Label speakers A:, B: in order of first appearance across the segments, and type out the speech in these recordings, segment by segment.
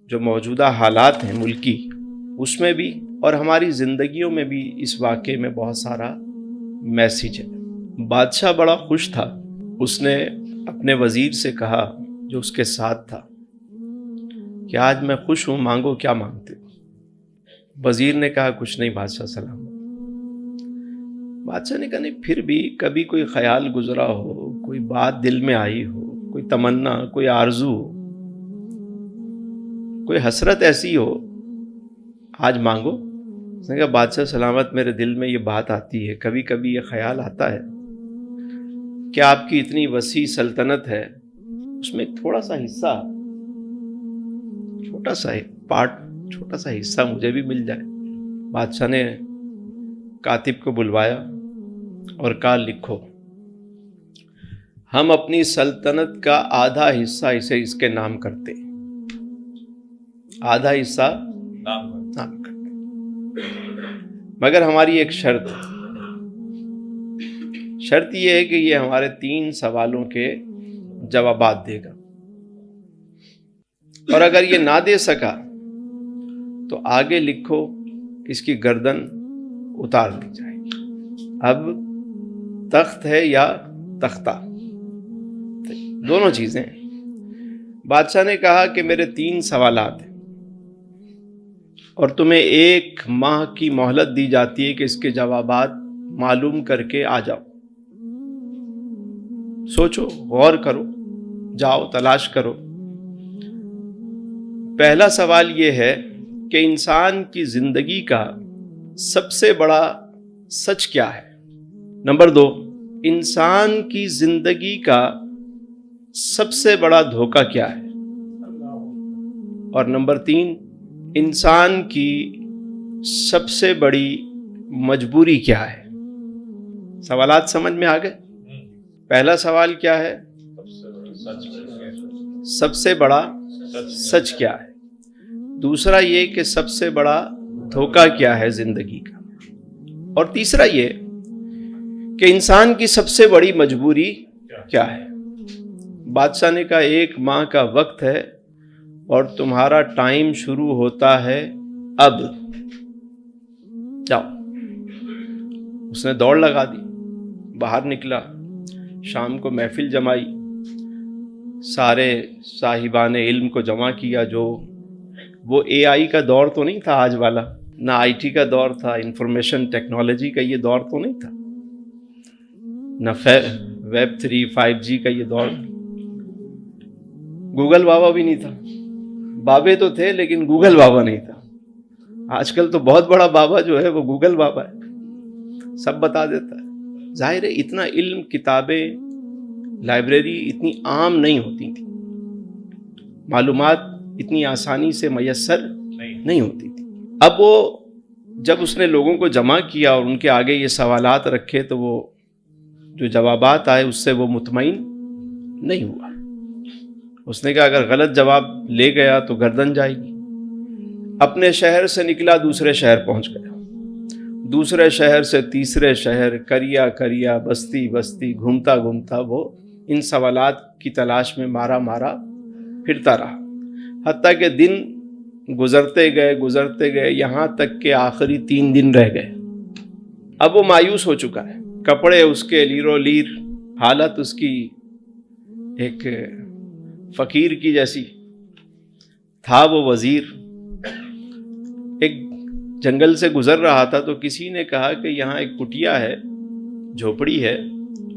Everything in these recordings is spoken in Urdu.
A: جو موجودہ حالات ہیں ملکی، اس میں بھی اور ہماری زندگیوں میں بھی اس واقعے میں بہت سارا میسیج ہے۔ بادشاہ بڑا خوش تھا، اس نے اپنے وزیر سے کہا جو اس کے ساتھ تھا کہ آج میں خوش ہوں، مانگو کیا مانگتے ہو؟ وزیر نے کہا کچھ نہیں بادشاہ سلام۔ بادشاہ نے کہا نہیں، پھر بھی کبھی کوئی خیال گزرا ہو، کوئی بات دل میں آئی ہو، کوئی تمنا، کوئی آرزو ہو، کوئی حسرت ایسی ہو، آج مانگو۔ اس نے کہا بادشاہ سلامت، میرے دل میں یہ بات آتی ہے، کبھی کبھی یہ خیال آتا ہے کہ آپ کی اتنی وسیع سلطنت ہے، اس میں ایک تھوڑا سا حصہ، چھوٹا سا ایک پارٹ، چھوٹا سا حصہ مجھے بھی مل جائے۔ بادشاہ نے کاتب کو بلوایا اور کہا لکھو، ہم اپنی سلطنت کا آدھا حصہ اس کے نام کرتے، آدھا حصہ نام کرتے، مگر ہماری ایک شرط یہ ہے کہ یہ ہمارے 3 سوالوں کے جوابات دے گا، اور اگر یہ نہ دے سکا تو آگے لکھو اس کی گردن اتار دی جائے گی۔ اب تخت ہے یا تختہ، دونوں چیزیں ہیں۔ بادشاہ نے کہا کہ میرے 3 سوالات ہیں اور تمہیں 1 ماہ کی مہلت دی جاتی ہے کہ اس کے جوابات معلوم کر کے آ جاؤ، سوچو، غور کرو، جاؤ تلاش کرو۔ پہلا سوال یہ ہے کہ انسان کی زندگی کا سب سے بڑا سچ کیا ہے؟ نمبر 2، انسان کی زندگی کا سب سے بڑا دھوکہ کیا ہے؟ اور نمبر 3، انسان کی سب سے بڑی مجبوری کیا ہے؟ سوالات سمجھ میں آ گئے؟ پہلا سوال کیا ہے؟ سب سے بڑا سچ کیا ہے؟ دوسرا یہ کہ سب سے بڑا دھوکہ کیا ہے زندگی کا؟ اور تیسرا یہ کہ انسان کی سب سے بڑی مجبوری کیا ہے؟ بادشاہ نے کہا 1 ماہ کا وقت ہے اور تمہارا ٹائم شروع ہوتا ہے اب، جاؤ۔ اس نے دوڑ لگا دی، باہر نکلا، شام کو محفل جمائی، سارے صاحبان علم کو جمع کیا۔ جو وہ اے آئی کا دور تو نہیں تھا آج والا، نہ آئی ٹی کا دور تھا، انفارمیشن ٹیکنالوجی کا یہ دور تو نہیں تھا، نہ ویب 3 5G کا یہ دور، گوگل بابا بھی نہیں تھا، بابے تو تھے لیکن گوگل بابا نہیں تھا۔ آج کل تو بہت بڑا بابا جو ہے وہ گوگل بابا ہے، سب بتا دیتا ہے۔ ظاہر ہے اتنا علم، کتابیں، لائبریری اتنی عام نہیں ہوتی تھی، معلومات اتنی آسانی سے میسر نہیں ہوتی تھی۔ اب وہ جب اس نے لوگوں کو جمع کیا اور ان کے آگے یہ سوالات رکھے تو وہ جو جوابات آئے اس سے وہ مطمئن نہیں ہوا۔ اس نے کہا اگر غلط جواب لے گیا تو گردن جائے گی۔ اپنے شہر سے نکلا، دوسرے شہر پہنچ گیا، دوسرے شہر سے تیسرے شہر، کریا کریا، بستی بستی، گھومتا گھومتا وہ ان سوالات کی تلاش میں مارا پھرتا رہا، حتیٰ کہ دن گزرتے گئے یہاں تک کہ آخری 3 دن رہ گئے۔ اب وہ مایوس ہو چکا ہے، کپڑے اس کے لیرو لیر، حالت اس کی ایک فقیر کی جیسی تھا۔ وہ وزیر ایک جنگل سے گزر رہا تھا تو کسی نے کہا کہ یہاں ایک کٹیا ہے، جھوپڑی ہے،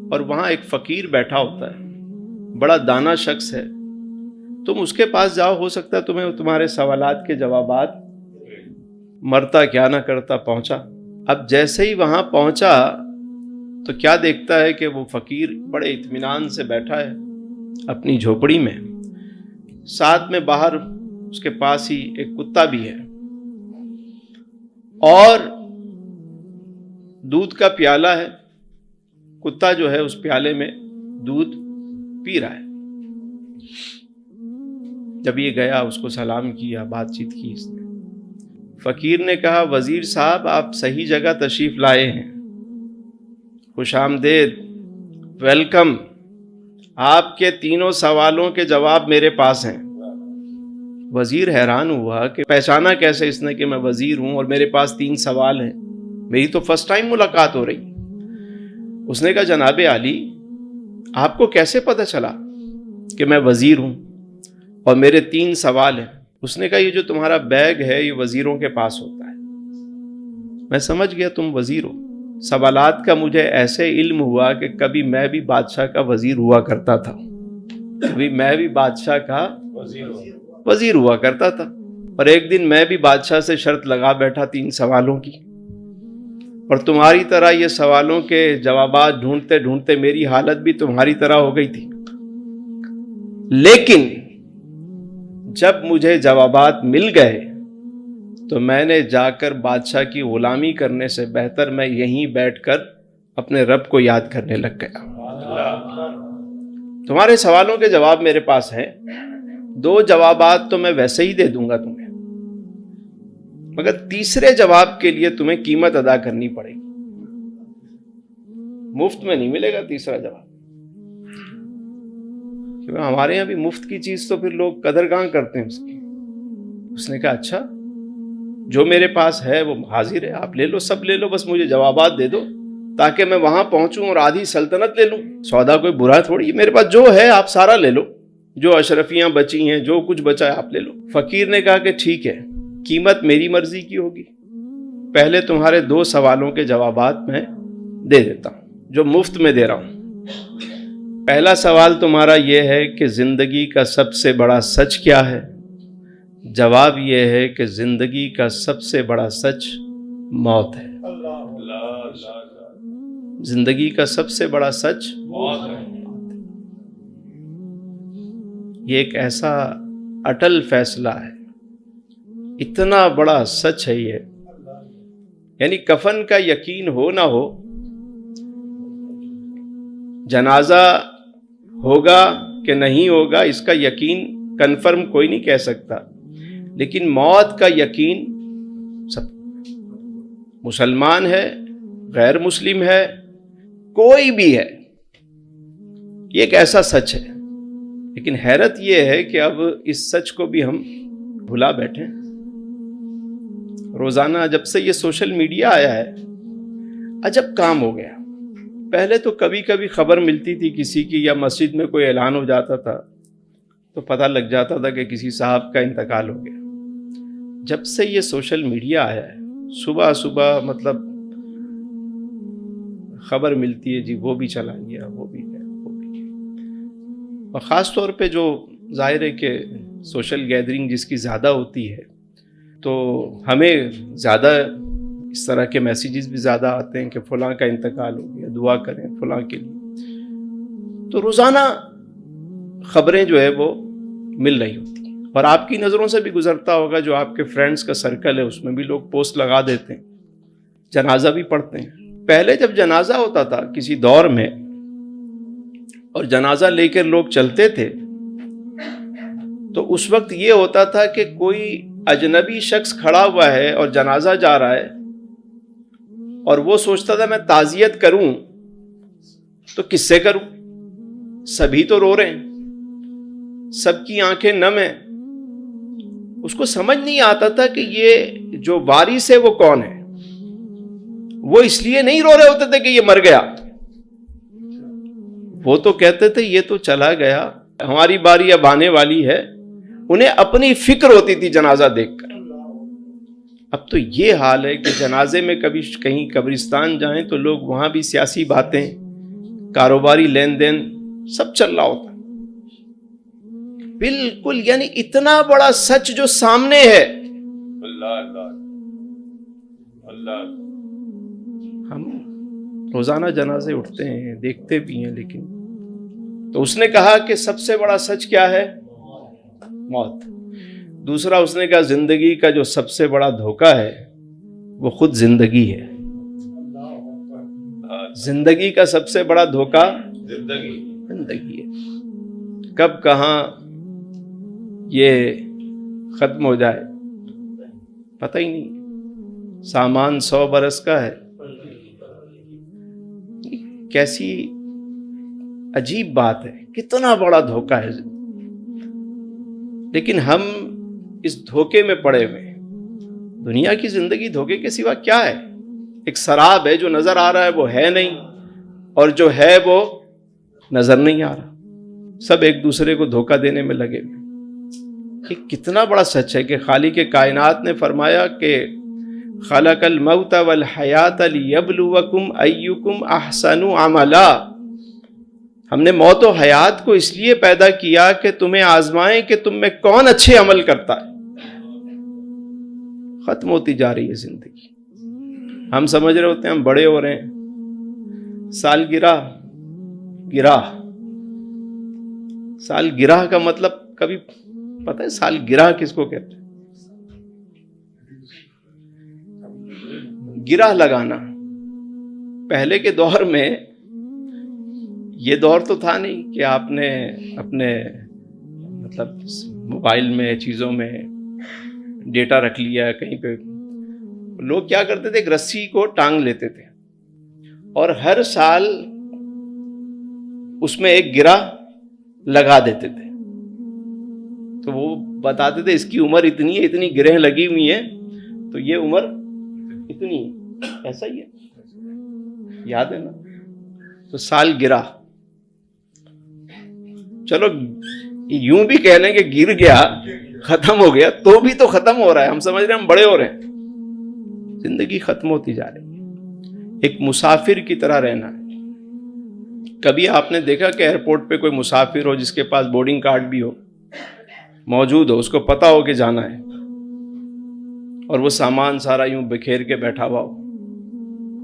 A: اور وہاں ایک فقیر بیٹھا ہوتا ہے، بڑا دانا شخص ہے، تم اس کے پاس جاؤ، ہو سکتا ہے تمہیں تمہارے سوالات کے جوابات۔ مرتا کیا نہ کرتا، پہنچا۔ اب جیسے ہی وہاں پہنچا تو کیا دیکھتا ہے کہ وہ فقیر بڑے اطمینان سے بیٹھا ہے اپنی جھوپڑی میں، ساتھ میں باہر اس کے پاس ہی ایک کتا بھی ہے، اور دودھ کا پیالہ ہے، کتا جو ہے اس پیالے میں دودھ پی رہا ہے۔ جب یہ گیا اس کو سلام کیا، بات چیت کی اس نے۔ فقیر نے کہا وزیر صاحب آپ صحیح جگہ تشریف لائے ہیں، خوش آمدید، ویلکم، آپ کے 3 سوالوں کے جواب میرے پاس ہیں۔ وزیر حیران ہوا کہ پہچانا کیسے اس نے کہ میں وزیر ہوں اور میرے پاس 3 سوال ہیں، میری تو فرسٹ ٹائم ملاقات ہو رہی۔ اس نے کہا جناب عالی آپ کو کیسے پتہ چلا کہ میں وزیر ہوں اور میرے 3 سوال ہیں؟ اس نے کہا یہ جو تمہارا بیگ ہے یہ وزیروں کے پاس ہوتا ہے، میں سمجھ گیا تم وزیر ہو۔ سوالات کا مجھے ایسے علم ہوا کہ کبھی میں بھی بادشاہ کا وزیر ہوا کرتا تھا، کبھی میں بھی بادشاہ کا وزیر ہوا کرتا تھا، اور ایک دن میں بھی بادشاہ سے شرط لگا بیٹھا 3 سوالوں کی، اور تمہاری طرح یہ سوالوں کے جوابات ڈھونڈتے ڈھونڈتے میری حالت بھی تمہاری طرح ہو گئی تھی، لیکن جب مجھے جوابات مل گئے تو میں نے جا کر بادشاہ کی غلامی کرنے سے بہتر میں یہیں بیٹھ کر اپنے رب کو یاد کرنے لگ گیا۔ تمہارے سوالوں کے جواب میرے پاس ہیں، 2 جوابات تو میں ویسے ہی دے دوں گا تمہیں، مگر تیسرے جواب کے لیے تمہیں قیمت ادا کرنی پڑے گی، مفت میں نہیں ملے گا تیسرا جواب۔ کیونکہ ہمارے یہاں بھی مفت کی چیز تو پھر لوگ قدرگاں کرتے ہیں اس کی۔ اس نے کہا اچھا جو میرے پاس ہے وہ حاضر ہے، آپ لے لو، سب لے لو، بس مجھے جوابات دے دو تاکہ میں وہاں پہنچوں اور آدھی سلطنت لے لوں۔ سودا کوئی برا تھوڑی ہے، میرے پاس جو ہے آپ سارا لے لو، جو اشرفیاں بچی ہیں، جو کچھ بچا ہے آپ لے لو۔ فقیر نے کہا کہ ٹھیک ہے، قیمت میری مرضی کی ہوگی، پہلے تمہارے 2 سوالوں کے جوابات میں دے دیتا ہوں جو مفت میں دے رہا ہوں۔ پہلا سوال تمہارا یہ ہے کہ زندگی کا سب سے بڑا سچ کیا ہے؟ جواب یہ ہے کہ زندگی کا سب سے بڑا سچ موت ہے۔ زندگی کا سب سے بڑا سچ موت ہے۔ یہ ایک ایسا اٹل فیصلہ ہے، اتنا بڑا سچ ہے یہ، یعنی کفن کا یقین ہو نہ ہو، جنازہ ہوگا کہ نہیں ہوگا اس کا یقین کنفرم کوئی نہیں کہہ سکتا، لیکن موت کا یقین سب، مسلمان ہے، غیر مسلم ہے، کوئی بھی ہے، یہ ایک ایسا سچ ہے۔ لیکن حیرت یہ ہے کہ اب اس سچ کو بھی ہم بھلا بیٹھے ہیں۔ روزانہ جب سے یہ سوشل میڈیا آیا ہے عجب کام ہو گیا۔ پہلے تو کبھی کبھی خبر ملتی تھی کسی کی، یا مسجد میں کوئی اعلان ہو جاتا تھا تو پتہ لگ جاتا تھا کہ کسی صاحب کا انتقال ہو گیا۔ جب سے یہ سوشل میڈیا آیا ہے صبح صبح مطلب خبر ملتی ہے، جی وہ بھی چلا گیا، وہ بھی گیا، وہ بھی گیا۔ اور خاص طور پہ جو ظاہر ہے کہ سوشل گیدرنگ جس کی زیادہ ہوتی ہے تو ہمیں زیادہ اس طرح کے میسیجز بھی زیادہ آتے ہیں کہ فلاں کا انتقال ہو گیا، دعا کریں فلاں کے لیے۔ تو روزانہ خبریں جو ہے وہ مل رہی ہوتی ہیں، اور آپ کی نظروں سے بھی گزرتا ہوگا، جو آپ کے فرینڈز کا سرکل ہے اس میں بھی لوگ پوسٹ لگا دیتے ہیں، جنازہ بھی پڑھتے ہیں۔ پہلے جب جنازہ ہوتا تھا کسی دور میں اور جنازہ لے کر لوگ چلتے تھے تو اس وقت یہ ہوتا تھا کہ کوئی اجنبی شخص کھڑا ہوا ہے اور جنازہ جا رہا ہے، اور وہ سوچتا تھا میں تعزیت کروں تو کس سے کروں، سبھی تو رو رہے ہیں، سب کی آنکھیں نم ہیں۔ اس کو سمجھ نہیں آتا تھا کہ یہ جو وارث ہے وہ کون ہے۔ وہ اس لیے نہیں رو رہے ہوتے تھے کہ یہ مر گیا، وہ تو کہتے تھے یہ تو چلا گیا، ہماری باری اب آنے والی ہے۔ انہیں اپنی فکر ہوتی تھی جنازہ دیکھ کر۔ اب تو یہ حال ہے کہ جنازے میں کبھی کہیں قبرستان جائیں تو لوگ وہاں بھی سیاسی باتیں، کاروباری لین دین سب چل رہا ہوتا ہے۔ بالکل یعنی اتنا بڑا سچ جو سامنے ہے، اللہ اللہ اللہ، ہم روزانہ جنازے اٹھتے ہیں، دیکھتے بھی ہیں، لیکن تو اس نے کہا کہ سب سے بڑا سچ کیا ہے؟ موت۔ دوسرا اس نے کہا زندگی کا جو سب سے بڑا دھوکہ ہے وہ خود زندگی ہے۔ زندگی کا سب سے بڑا دھوکہ زندگی ہے۔ کب کہاں یہ ختم ہو جائے پتہ ہی نہیں۔ سامان 100 برس کا ہے، کیسی عجیب بات ہے، کتنا بڑا دھوکہ ہے۔ لیکن ہم اس دھوکے میں پڑے ہوئے ہیں. دنیا کی زندگی دھوکے کے سوا کیا ہے؟ ایک سراب ہے، جو نظر آ رہا ہے وہ ہے نہیں، اور جو ہے وہ نظر نہیں آ رہا. سب ایک دوسرے کو دھوکہ دینے میں لگے ہوئے. یہ کتنا بڑا سچ ہے کہ خالق کائنات نے فرمایا کہ خلق الموت والحیات لیبلوکم ایکم احسن عملا. ہم نے موت و حیات کو اس لیے پیدا کیا کہ تمہیں آزمائیں کہ تم میں کون اچھے عمل کرتا ہے. ختم ہوتی جا رہی ہے زندگی. ہم سمجھ رہے ہوتے ہیں ہم بڑے ہو رہے ہیں. سالگرہ کا مطلب کبھی پتہ ہے سالگرہ کس کو کہتے ہیں؟ گرہ لگانا. پہلے کے دور میں یہ دور تو تھا نہیں کہ آپ نے اپنے مطلب موبائل میں چیزوں میں ڈیٹا رکھ لیا کہیں پہ. لوگ کیا کرتے تھے، ایک رسی کو ٹانگ لیتے تھے اور ہر سال اس میں ایک گرہ لگا دیتے تھے. تو وہ بتاتے تھے اس کی عمر اتنی ہے، اتنی گرہیں لگی ہوئی ہیں، تو یہ عمر اتنی ہے. ایسا ہی ہے، یاد ہے نا؟ تو سال گرہ، چلو یوں بھی کہہ لیں کہ گر گیا، ختم ہو گیا، تو بھی تو ختم ہو رہا ہے. ہم سمجھ رہے ہیں ہم بڑے ہو رہے ہیں. زندگی ختم ہوتی جا رہی ہے. ایک مسافر کی طرح رہنا ہے. کبھی آپ نے دیکھا کہ ایئرپورٹ پہ کوئی مسافر ہو جس کے پاس بورڈنگ کارڈ بھی ہو، موجود ہو، اس کو پتا ہو کہ جانا ہے، اور وہ سامان سارا یوں بکھیر کے بیٹھا ہوا ہو،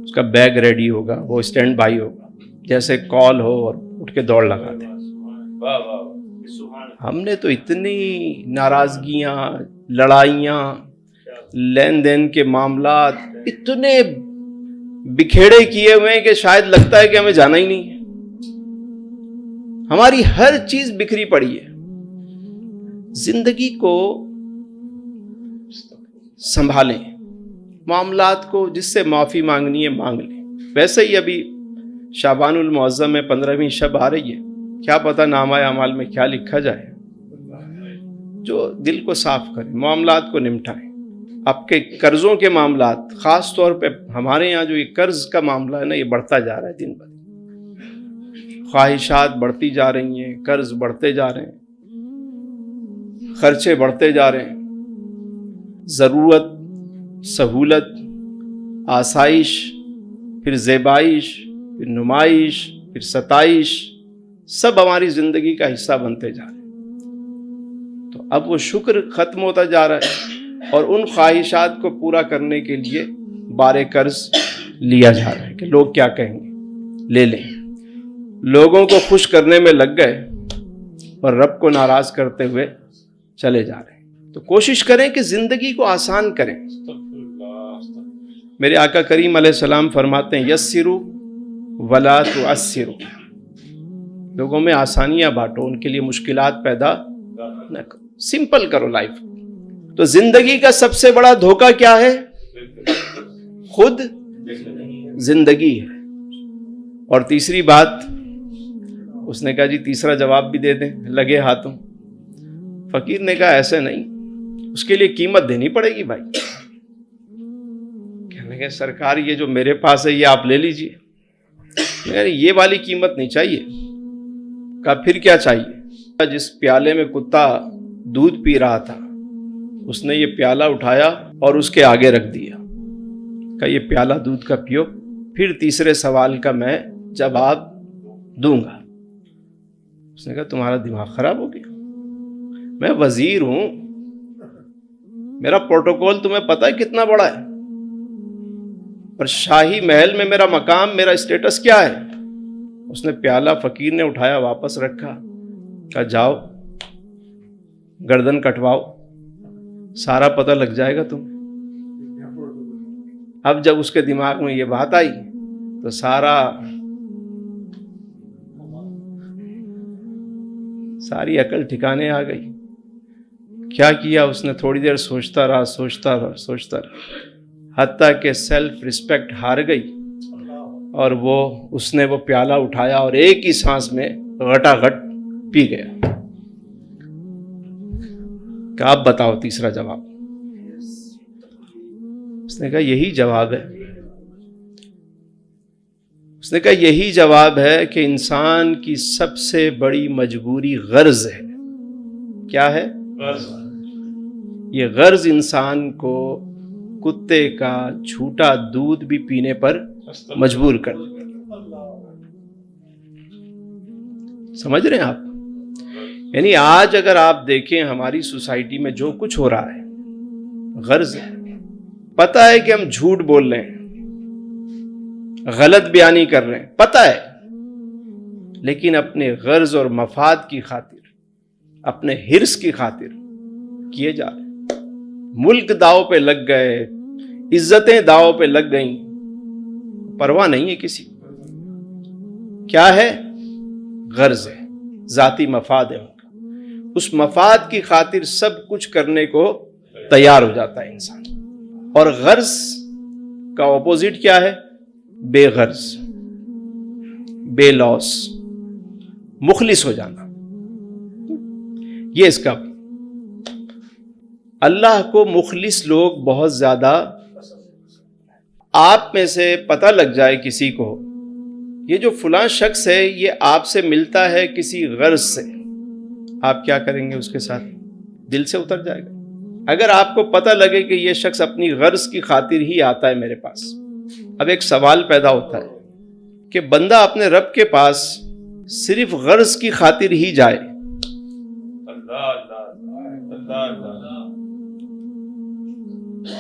A: اس کا بیگ ریڈی ہوگا، وہ اسٹینڈ بائی ہوگا، جیسے کال ہو اور اٹھ کے دوڑ لگا دے. ہم نے تو اتنی ناراضگیاں، لڑائیاں، لین دین کے معاملات اتنے بکھیڑے کیے ہوئے ہیں کہ شاید لگتا ہے کہ ہمیں جانا ہی نہیں ہے. ہماری ہر چیز بکھری پڑی ہے. زندگی کو سنبھالیں، معاملات کو جس سے معافی مانگنی ہے مانگ لیں. ویسے ہی ابھی شعبان المعظم میں 15ویں شب آ رہی ہے، کیا پتہ نامہ اعمال میں کیا لکھا جائے. جو دل کو صاف کریں، معاملات کو نمٹائیں. آپ کے قرضوں کے معاملات، خاص طور پہ ہمارے یہاں جو یہ قرض کا معاملہ ہے نا، یہ بڑھتا جا رہا ہے دن بدن. خواہشات بڑھتی جا رہی ہیں، قرض بڑھتے جا رہے ہیں، خرچے بڑھتے جا رہے ہیں. ضرورت، سہولت، آسائش، پھر زیبائش، پھر نمائش، پھر ستائش، سب ہماری زندگی کا حصہ بنتے جا رہے ہیں. تو اب وہ شکر ختم ہوتا جا رہا ہے، اور ان خواہشات کو پورا کرنے کے لیے بارے قرض لیا جا رہا ہے کہ لوگ کیا کہیں گے، لے لیں. لوگوں کو خوش کرنے میں لگ گئے اور رب کو ناراض کرتے ہوئے چلے جا رہے ہیں. تو کوشش کریں کہ زندگی کو آسان کریں. میرے آقا کریم علیہ السلام فرماتے ہیں یسروا ولا تعسروا. لوگوں میں آسانیاں بانٹو، ان کے لیے مشکلات پیدا نہ کرو. سمپل کرو لائف. تو زندگی کا سب سے بڑا دھوکہ کیا ہے؟ خود زندگی ہے. اور تیسری بات اس نے کہا جی تیسرا جواب بھی دے دیں لگے ہاتھوں. فقیر نے کہا ایسے نہیں، اس کے لیے قیمت دینی پڑے گی بھائی. کہنے لگے سرکار یہ جو میرے پاس ہے یہ آپ لے لیجئے. یہ والی قیمت نہیں چاہیے. کہا پھر کیا چاہیے؟ جس پیالے میں کتا دودھ پی رہا تھا اس نے یہ پیالہ اٹھایا اور اس کے آگے رکھ دیا. کہا یہ پیالہ دودھ کا پیو، پھر تیسرے سوال کا میں جواب دوں گا. اس نے کہا تمہارا دماغ خراب ہو گیا، میں وزیر ہوں، میرا پروٹوکول تمہیں پتہ ہے کتنا بڑا ہے، اور شاہی محل میں میرا مقام، میرا اسٹیٹس کیا ہے. اس نے پیالہ فقیر نے اٹھایا واپس رکھا. کہا جاؤ گردن کٹواؤ، سارا پتہ لگ جائے گا تمہیں. اب جب اس کے دماغ میں یہ بات آئی تو ساری عقل ٹھکانے آ گئی. کیا کیا اس نے؟ تھوڑی دیر سوچتا رہا حتیٰ کہ سیلف ریسپیکٹ ہار گئی، اور اس نے وہ پیالہ اٹھایا اور ایک ہی سانس میں غٹا غٹ پی گیا. کہ آپ بتاؤ تیسرا جواب. اس نے کہا یہی جواب ہے. اس نے کہا یہی جواب ہے کہ انسان کی سب سے بڑی مجبوری غرض ہے. کیا ہے؟ غرض. یہ غرض انسان کو کتے کا جھوٹا دودھ بھی پینے پر مجبور کر دیتا. سمجھ رہے ہیں آپ؟ یعنی آج اگر آپ دیکھیں ہماری سوسائٹی میں جو کچھ ہو رہا ہے غرض ہے. پتہ ہے کہ ہم جھوٹ بول رہے ہیں, غلط بیانی کر رہے ہیں, پتہ ہے, لیکن اپنے غرض اور مفاد کی خاطر, اپنے حرص کی خاطر کیے جا رہے ہیں. ملک داؤ پہ لگ گئے, عزتیں داؤ پہ لگ گئیں, پرواہ نہیں ہے کسی کو. کیا ہے؟ غرض ہے, ذاتی مفاد ہے ان کا. اس مفاد کی خاطر سب کچھ کرنے کو تیار ہو جاتا ہے انسان. اور غرض کا اپوزٹ کیا ہے؟ بے غرض, بے لوس, مخلص ہو جانا. یہ اس کا. اللہ کو مخلص لوگ بہت زیادہ. آپ میں سے پتہ لگ جائے کسی کو یہ جو فلاں شخص ہے یہ آپ سے ملتا ہے کسی غرض سے, آپ کیا کریں گے اس کے ساتھ؟ دل سے اتر جائے گا. اگر آپ کو پتہ لگے کہ یہ شخص اپنی غرض کی خاطر ہی آتا ہے میرے پاس, اب ایک سوال پیدا ہوتا ہے کہ بندہ اپنے رب کے پاس صرف غرض کی خاطر ہی جائے.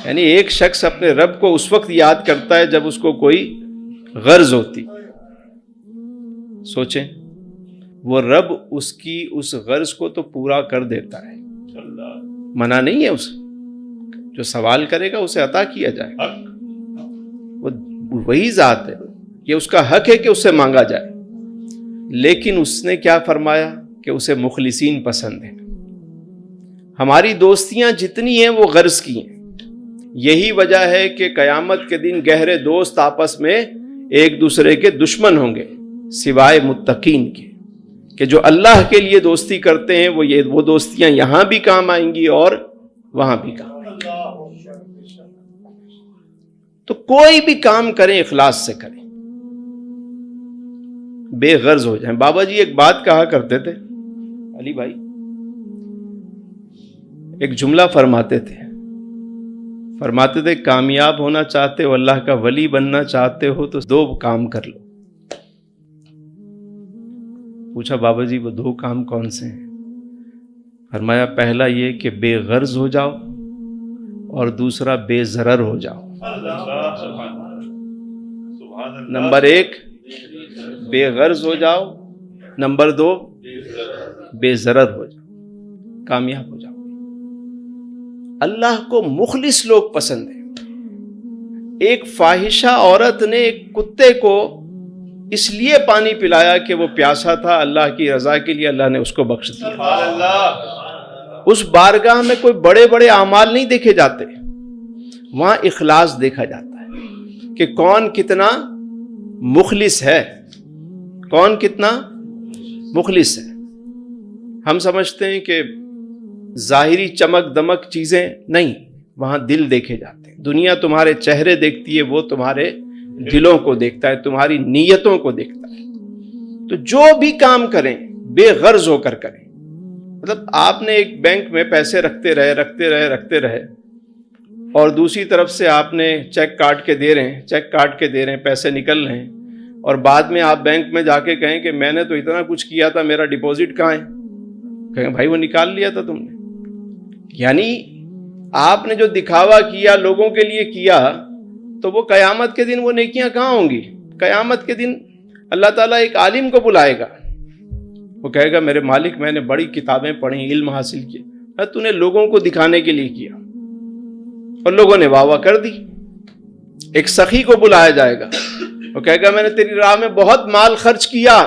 A: یعنی ایک شخص اپنے رب کو اس وقت یاد کرتا ہے جب اس کو کوئی غرض ہوتی. سوچیں, وہ رب اس کی اس غرض کو تو پورا کر دیتا ہے, منع نہیں ہے اسے. جو سوال کرے گا اسے عطا کیا جائے گا. وہ وہی ذات ہے, یہ اس کا حق ہے کہ اس سے مانگا جائے. لیکن اس نے کیا فرمایا کہ اسے مخلصین پسند ہیں. ہماری دوستیاں جتنی ہیں وہ غرض کی ہیں. یہی وجہ ہے کہ قیامت کے دن گہرے دوست آپس میں ایک دوسرے کے دشمن ہوں گے سوائے متقین کے, کہ جو اللہ کے لیے دوستی کرتے ہیں وہ دوستیاں یہاں بھی کام آئیں گی اور وہاں بھی کام آئیں گی. تو کوئی بھی کام کریں اخلاص سے کریں, بے غرض ہو جائیں. بابا جی ایک بات کہا کرتے تھے, علی بھائی ایک جملہ فرماتے تھے کامیاب ہونا چاہتے ہو, اللہ کا ولی بننا چاہتے ہو تو 2 کام کر لو. پوچھا بابا جی وہ 2 کام کون سے ہیں؟ فرمایا پہلا یہ کہ بے غرض ہو جاؤ اور دوسرا بے ضرر ہو جاؤ. نمبر 1 بے غرض ہو جاؤ, نمبر 2 بے ضرر ہو جاؤ, کامیاب ہو جاؤ. اللہ کو مخلص لوگ پسند ہیں. ایک فاحشہ عورت نے ایک کتے کو اس لیے پانی پلایا کہ وہ پیاسا تھا, اللہ کی رضا کے لیے اللہ نے اس کو بخش دیا. اس بارگاہ میں کوئی بڑے بڑے اعمال نہیں دیکھے جاتے, وہاں اخلاص دیکھا جاتا ہے کہ کون کتنا مخلص ہے, کون کتنا مخلص ہے. ہم سمجھتے ہیں کہ ظاہری چمک دمک چیزیں نہیں, وہاں دل دیکھے جاتے ہیں. دنیا تمہارے چہرے دیکھتی ہے, وہ تمہارے دلوں کو دیکھتا ہے, تمہاری نیتوں کو دیکھتا ہے. تو جو بھی کام کریں بے غرض ہو کر کریں. مطلب آپ نے ایک بینک میں پیسے رکھتے رہے اور دوسری طرف سے آپ نے چیک کاٹ کے دے رہے ہیں, پیسے نکل رہے ہیں, اور بعد میں آپ بینک میں جا کے کہیں کہ میں نے تو اتنا کچھ کیا تھا, میرا ڈپازٹ کہاں ہے؟ کہیں بھائی وہ نکال لیا تھا تم نے. یعنی آپ نے جو دکھاوا کیا, لوگوں کے لیے کیا, تو وہ قیامت کے دن وہ نیکیاں کہاں ہوں گی؟ قیامت کے دن اللہ تعالیٰ ایک عالم کو بلائے گا, وہ کہے گا میرے مالک میں نے بڑی کتابیں پڑھی, علم حاصل کیا, تو نے لوگوں کو دکھانے کے لیے کیا اور لوگوں نے واہ واہ کر دی. ایک سخی کو بلایا جائے گا, وہ کہے گا میں نے تیری راہ میں بہت مال خرچ کیا.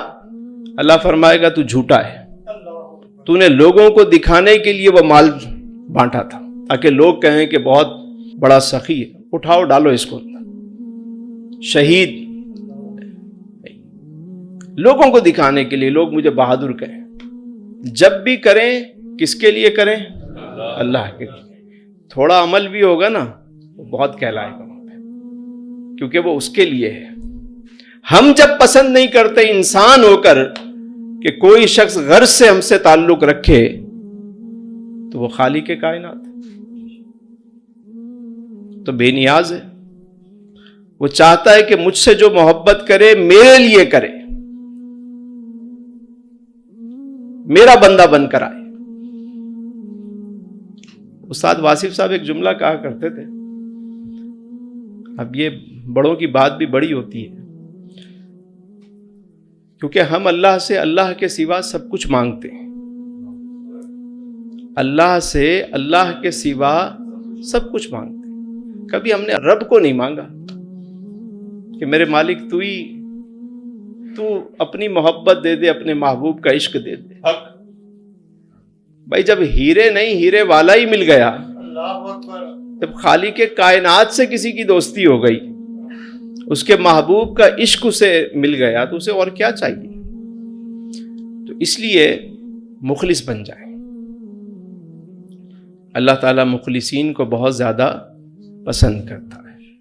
A: اللہ فرمائے گا تو جھوٹا ہے, تو نے لوگوں کو دکھانے کے لیے وہ مال بانٹا تھا تاکہ لوگ کہیں کہ بہت بڑا سخی ہے, اٹھاؤ ڈالو اس کو. شہید لوگوں کو دکھانے کے لیے, لوگ مجھے بہادر کہیں. جب بھی کریں کس کے لیے کریں؟ اللہ کے لیے. تھوڑا عمل بھی ہوگا نا وہ بہت کہلائے گا وہاں پہ, کیونکہ وہ اس کے لیے ہے. ہم جب پسند نہیں کرتے انسان ہو کر کہ کوئی شخص غرض سے ہم سے تعلق رکھے, تو وہ خالق کائنات تو بے نیاز ہے. وہ چاہتا ہے کہ مجھ سے جو محبت کرے میرے لیے کرے, میرا بندہ بن کر آئے. استاد واصف صاحب ایک جملہ کہا کرتے تھے, اب یہ بڑوں کی بات بھی بڑی ہوتی ہے, کیونکہ ہم اللہ سے اللہ کے سوا سب کچھ مانگتے ہیں. اللہ سے اللہ کے سوا سب کچھ مانگتے ہیں. کبھی ہم نے رب کو نہیں مانگا کہ میرے مالک تو اپنی محبت دے دے, اپنے محبوب کا عشق دے دے. بھائی جب ہیرے نہیں ہیرے والا ہی مل گیا, جب خالق کائنات سے کسی کی دوستی ہو گئی, اس کے محبوب کا عشق اسے مل گیا, تو اسے اور کیا چاہیے. تو اس لیے مخلص بن جائیں. اللہ تعالیٰ مخلصین کو بہت زیادہ پسند کرتا ہے.